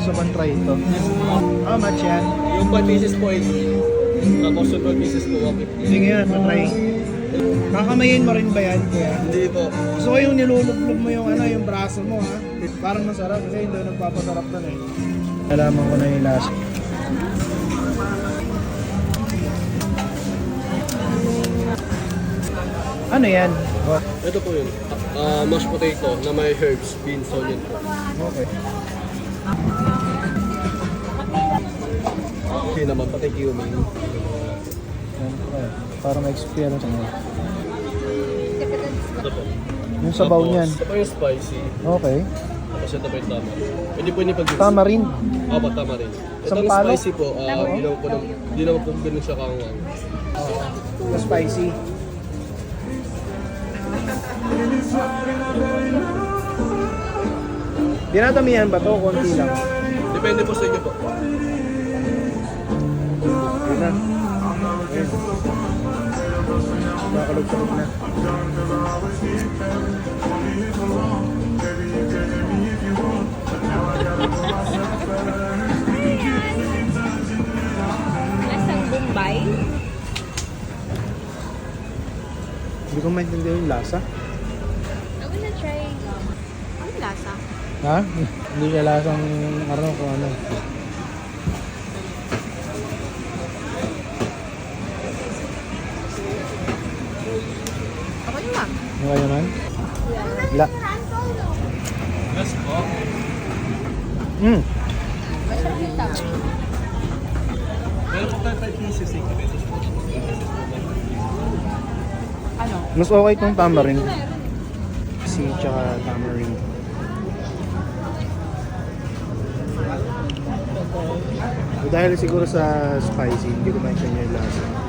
gusto kong try ito. How much yan? Yung 5 pieces po ay tapos yung 12 pieces po 150. Sige nga, patry. Kakamayin mo rin ba yan, kuya? Hindi po. Gusto ko yung nilulublog mo yung yung braso mo ha. Parang masarap kasi hindi nagpapasarap na eh. Nalaman ko na yung lasa. Ano yan? What? Ito po yun. Mashed potato na may herbs, beans, onion po. Okay. Okay naman, pati cumin. Para ma-experience mo. Ito po. Yung sabaw Tapos, niyan. ito po yung spicy. Okay. Tapos ito po yung tama. Pwede po pag Tama rin. Opo, tama rin. Itong Sampalok? spicy po, hindi naman po ganun siya kang Ito spicy. Dinadamihan ba to? Konti lang. Depende po sa inyo po. Yun na. Ayun. Nakakalog-salog na. Lasang Bombay. Hindi ko maintindihan yung lasa. I wanna try. Ano lasa? Ha? Hindi siya lasang kung ano. Ako naman. Ano kayo naman? La. Yes po. Masarap yung tama. Meron po tayo 5 pieces, 60 pesos po. Ano? Mas okay itong tamarind. Si tsaka tamarind. Dahil siguro sa spicy, hindi ko maintindihan yung lasa.